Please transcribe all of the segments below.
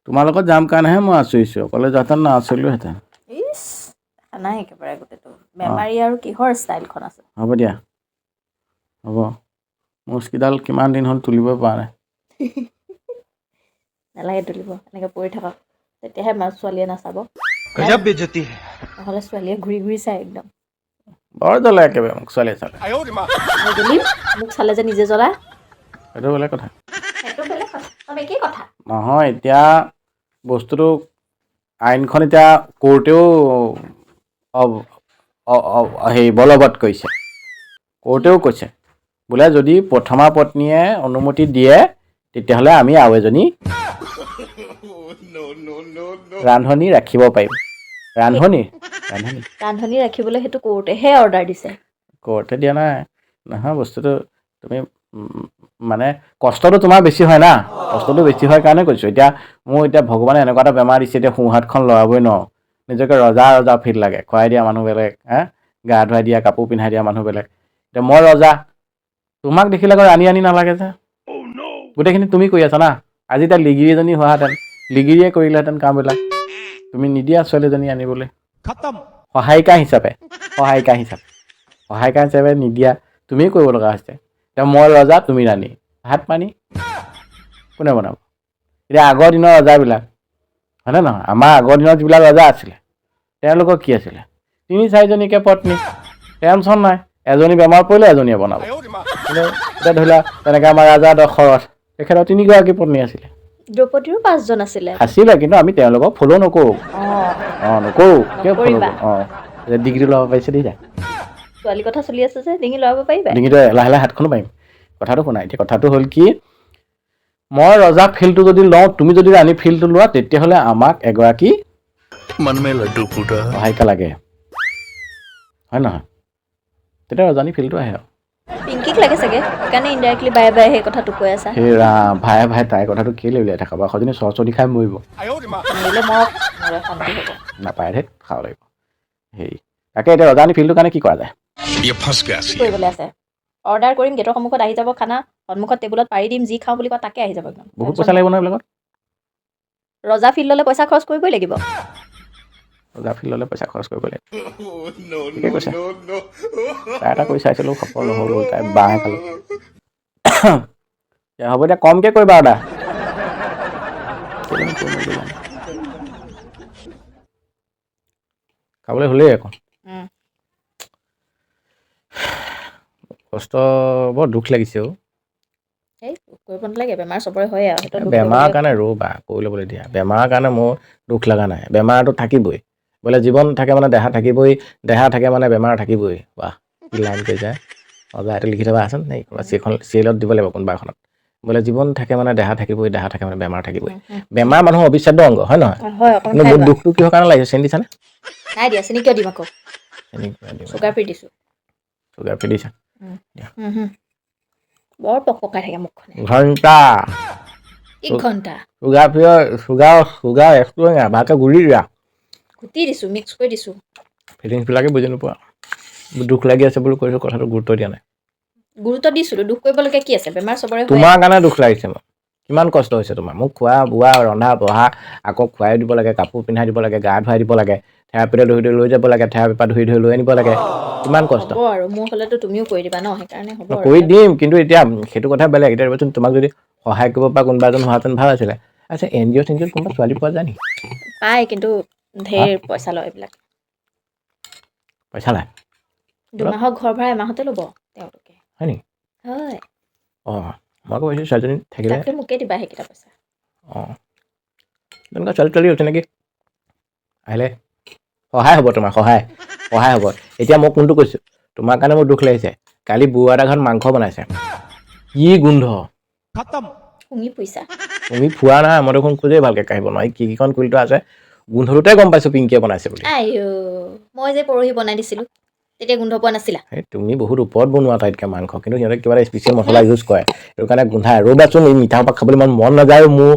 তোমাৰ লগত যাম কাৰণেহে মই আচৰিছোঁ অকলে যাহেঁতেন নাআচৰিলোহেঁতেন ইছ নাই একেবাৰে গোটেইটো বেমাৰী আৰু কিহৰ ষ্টাইলখন আছে হ'ব দিয়া হ'ব মুচকিডাল কিমান দিন হ'ল তুলিব পৰা নাই নালাগে তুলিব এনেকৈ পৰি থাকক তেতিয়াহে ছোৱালীয়ে নাচাব गजब बेइज्जती है নহ'লে ছোৱালীয়ে ঘূৰি ঘূৰি চায় একদম বৰ জ্বলে একেবাৰে মোক ছোৱালীয়ে চালে মই জ্বলিম মোক চালে যে নিজে জ্বলা সেইটো বেলেগ কথা সেইটো বেলেগ কথা চব একেই কথা নহয় এতিয়া বস্তুটো আইনখন এতিয়া কোৰ্টেও হেৰি বলবৎ কৰিছে কোৰ্টেও কৈছে বোলে যদি প্ৰথমা পত্নীয়ে অনুমতি দিয়ে তেতিয়াহ'লে আমি আৰু এজনী ৰান্ধনি ৰাখিব পাৰিম ৰান্ধনি ৰাখিবলৈ সেইটো কোৰ্টেহে অৰ্ডাৰ দিছে কোৰ্টে দিয়া নাই নহয় বস্তুটো তুমি মানে কষ্টটো তোমাৰ বেছি হয় না কষ্টটো বেছি হয় কাৰণে কৈছোঁ এতিয়া মোৰ এতিয়া ভগৱানে এনেকুৱা এটা বেমাৰ দিছে এতিয়া সোঁহাতখন লৰাবই নোৱাৰোঁ নিজকে ৰজা ফিল লাগে খুৱাই দিয়া মানুহ বেলেগ গা ধুৱাই দিয়া কাপোৰ পিন্ধাই দিয়া মানুহ বেলেগ এতিয়া মই ৰজা তোমাক দেখিলে আকৌ ৰাণী নালাগে যে গোটেইখিনি তুমি কৰি আছা না আজি এতিয়া লিগিৰি এজনী হোৱাহেঁতেন লিগিৰিয়ে কৰিলেহেঁতেন কামবিলাক তুমি নিদিয়া ছোৱালীজনী আনিবলৈ সহায়িকা হিচাপে নিদিয়া তুমি কৰিব লগা হৈছে এতিয়া মই ৰজা তুমি ৰাণী ভাত পানী কোনে বনাব এতিয়া আগৰ দিনৰ ৰজাবিলাক হয়নে নহয় আমাৰ আগৰ দিনত যিবিলাক ৰজা আছিলে তেওঁলোকৰ কি আছিলে 3-4জনীকে পত্নী টেনশ্যন নাই এজনী বেমাৰ পৰিলে এজনীয়ে বনাব এতিয়া ধৰি লোৱা তেনেকৈ আমাৰ ৰাজা দশৰথ তেখেতৰ 3গৰাকী পত্নী আছিলে দ্ৰৌপদীৰো 5জন আছিলে কিন্তু আমি তেওঁলোকক ফ'ল' নকৰোঁ নকৰোঁ কিয় ফ'ল' কৰোঁ ডিগ্ৰী ল'ব পাৰিছে দেই ছোৱালী কথা চলি আছে যে ডিঙি লৰাব পাৰিবা ডিঙিটো লাহে লাহে হাতখনো পাৰিম কথাটো শুনা এতিয়া কথাটো হ'ল কি মই ৰজা ফিল্ডটো যদি লওঁ তুমি যদি ৰাণী ফিল্ডটো লোৱা তেতিয়াহ'লে আমাক এগৰাকী সহায়িকা লাগে হয় নহয় তেতিয়া ৰজানী ফিল্ডটো আহে আৰু পিংকিক লাগে চাগে সেইকাৰণে ইনডাইৰেক্টলি বাই বাই সেই কথাটো কৈ আছা সেই ভাই তাইৰ কথাটো কেলৈ উলিয়াই থাকা বা সজনী চৰচৰি খাই মৰিব নিলে মই শান্তি হ'ব নাপায় ধেত খাব লাগিব হেৰি তাকে এতিয়া ৰজানী ফিল্ডটোৰ কাৰণে কি কৰা যায় কৰিবলৈ আছে অৰ্ডাৰ কৰিম গেটৰ সন্মুখত আহি যাব খানা সন্মুখত টেবুলত পাৰি দিম যি খাওঁ বুলি কয় তাকে আহি যাব একদম বহুত পইচা লাগিব নহয় এইবিলাকত ৰজা ফিল্ডলৈ পইচা খৰচ কৰিবই লাগিব ৰজা ফিল্ডলৈ পইচা খৰচ কৰিব লাগিব ঠিকে কৈছে তাই এটা কৰি চাইছিলোঁ সফল নহ'ল তাই বাঁহে খালোঁ হ'ব এতিয়া কমকৈ কৰিবা অৰ্ডাৰ খাবলৈ হ'লেই আকৌ কষ্ট বৰ দুখ লাগিছে এই কৰিব নালাগে বেমাৰ চবৰে হয় আৰু সেইটো বেমাৰৰ কাৰণে ৰ'বা কৰি ল'বলৈ দিয়া বেমাৰৰ কাৰণে মোৰ দুখ লগা নাই বেমাৰটো থাকিবই বোলে জীৱন থাকে মানে দেহা থাকিবই দেহা থাকে মানে বেমাৰ থাকিবই বাহ কি লাইন কৈ যায় ৰজা এইটো লিখি থবা আছোন নে চিৰিয়েলত দিব লাগিব কোনোবা এখনত বোলে জীৱন থাকে মানে দেহা থাকিবই দেহা থাকে মানে বেমাৰ থাকিবই বেমাৰ মানুহৰ অবিচ্ছেদ্য অংগ হয় নহয় কিন্তু মোৰ দুখটো কিহৰ কাৰণে লাগিছে চেনি দিছানে নাই দিয়া চেনি কিয় দিম আকৌ চুগাৰ ফ্ৰী দিছোঁ চুগাৰ ফ্ৰী দিছা বৰ পকপকাই থাকে মুখখনে ঘণ্টা চুগাৰ ফ্ৰী চুগাৰ এক্সপ্ল'ৰিং ভালকৈ গুৰি দিয়া গুটি দিছোঁ মিক্স কৰি দিছোঁ ফিলিংছবিলাকে বুজি নোপোৱা দুখ লাগি আছে বুলি কৈছোঁ কথাটো গুৰুত্ব দিয়া নাই গুৰুত্ব দিছিলোঁ দুখ কৰিবলগীয়া কি আছে বেমাৰ চবৰে তোমাৰ কাৰণে দুখ লাগিছে মোক কিমান কষ্ট হৈছে তোমাৰ মোক খোৱা বোৱা ৰন্ধা বঢ়া আকৌ খুৱাই দিব লাগে কাপোৰ পিন্ধাই দিব লাগে গা ধুৱাই দিব লাগে থেৰাপিলৈ ধৰি লৈ যাব লাগে থেৰাপিৰ পৰা ধৰি লৈ আনিব লাগে কিমান কষ্ট হ'ব আৰু মোৰ হ'লেতো তুমিও কৰি দিবা ন সেইকাৰণে হ'ব কৰি দিম কিন্তু এতিয়া সেইটো কথা বেলেগ এতিয়া ৰ'বচোন তোমাক যদি সহায় কৰিব পৰা কোনোবা এজন হোৱাহেঁতেন ভাল আছিলে আচ্ছা NGO চেনজিঅ'ত কোনোবা ছোৱালী পোৱা যায় নেকি পায় কিন্তু ঢেৰ পইচা লয় এইবিলাক পইচা লয় 2 মাহৰ ঘৰ ভাড়া এমাহতে ল'ব তেওঁলোকে হয় নেকি হয় মই আকৌ ভাবিছোঁ ছোৱালীজনী থাকিলে তাতকৈ মোকে দিবা সেইকেইটা পইচা তেনেকুৱা ছোৱালী হৈছে নেকি আহিলে সহায় হ'ব তোমাৰ সহায় হ'ব এতিয়া মই কোনটো কৈছোঁ তোমাৰ কাৰণে মোৰ দুখ লাগিছে কালি বুঢ়া এটা ঘৰত মাংস বনাইছে কি গোন্ধ শুঙি পইচা তুমি খোৱা নাই মই দেখোন খোজেই ভালকৈ কাঢ়িব নোৱাৰি কিখন কুলিটো আছে গোন্ধটোতে গম পাইছোঁ পিংকিয়ে বনাইছে বুলি মই যে পৰহি বনাই দিছিলোঁ তেতিয়া গোন্ধ পোৱা নাছিলা তুমি বহুত ওপৰত বনোৱা তাইতকৈ মাংস কিন্তু সিহঁতে কিবা এটা স্পেচিয়েল মছলা ইউজ কৰে সেইটো কাৰণে গোন্ধাই ৰ'বাচোন এই মিঠা পাক খাবলৈ ইমান মন নাযায় মোৰ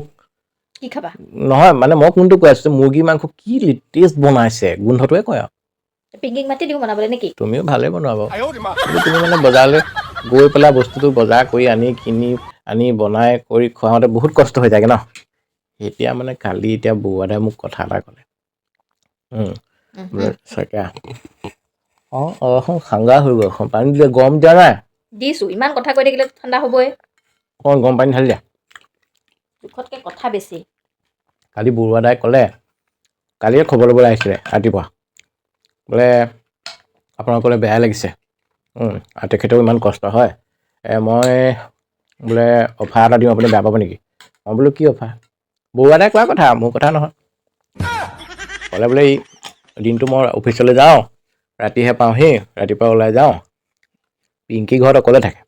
কি খাবা নহয় মানে মই কোনটো কৈ আছোঁ মুৰ্গী মাংস কি টেষ্ট বনাইছে গোন্ধটোৱে কয় আৰু পিংকিক মাতি দিওঁ বনাবলৈ নেকি তুমিও ভালেই বনোৱা বাৰু তুমি মানে বজাৰলৈ গৈ পেলাই বস্তুটো বজাৰ কৰি কিনি আনি বনাই কৰি খোৱাওঁতে বহুত কষ্ট হৈ যায়গৈ ন এতিয়া মানে কালি এতিয়া বৌৱাদাই মোক কথা এটা ক'লে বোলে চাগে খাংগা হৈ গ'ল পানী দিলে গৰম দিয়া নাই দিছো ইমান কথা কৈ থাকিলে ঠাণ্ডা হ'বই অকণ গৰম পানী ঢালি দিয়া জোখতকৈ কথা বেছি কালি বৰুৱাদাই ক'লে কালিয়ে খবৰ ল'বলৈ আহিছিলে ৰাতিপুৱা বোলে আপোনাক ক'লে বেয়া লাগিছে আৰু তেখেতেও ইমান কষ্ট হয় মই বোলে অফাৰ এটা দিওঁ আপুনি বেয়া পাব নেকি মই বোলো কি অফাৰ বৰুৱাদাই কোৱা কথা মোৰ কথা নহয় ক'লে বোলে এই দিনটো মই অফিচলৈ যাওঁ ৰাতিহে পাওঁহি ৰাতিপুৱা ওলাই যাওঁ পিংকি ঘৰত অকলে থাকে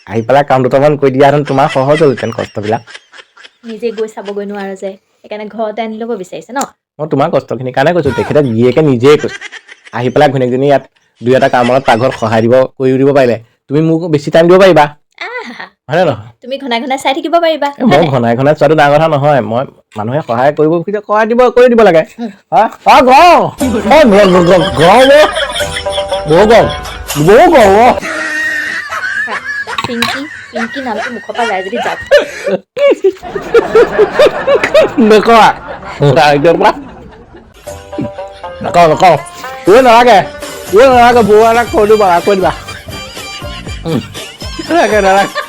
আহি পেলাই কাম দুটামান কৰি দিয়াহেঁতেন তোমাৰ সহজ হ'লহেঁতেন কষ্টবিলাক নিজে গৈ চাবগৈ নোৱাৰো যে সেইকাৰণে ঘৰতে আনি ল'ব বিচাৰিছে ন মই তোমাৰ কষ্টখিনিৰ কাৰণে কৈছোঁ তেখেতে গিয়েকে নিজেই কৈছে আহি পেলাই ঘৈণীয়েকজনী ইয়াত দুই এটা কামত পাকঘৰত সহায় কৰি দিব পাৰিলে তুমি মোক বেছি টাইম দিব পাৰিবা হয়নে নহয় তুমি ঘনাই ঘনাই চাই থাকিব পাৰিবা মই ঘনাই ঘনাই চোৱাটো ডাঙৰ কথা নহয় মই মানুহে সহায় কৰিব খুজিলে কৰি দিব লাগে পিংকি পিংকি নামটো মুখৰ পৰা যায় যদি যাওক নকওঁ নালাগে বৌ এটাক কৈ দিবা নালাগে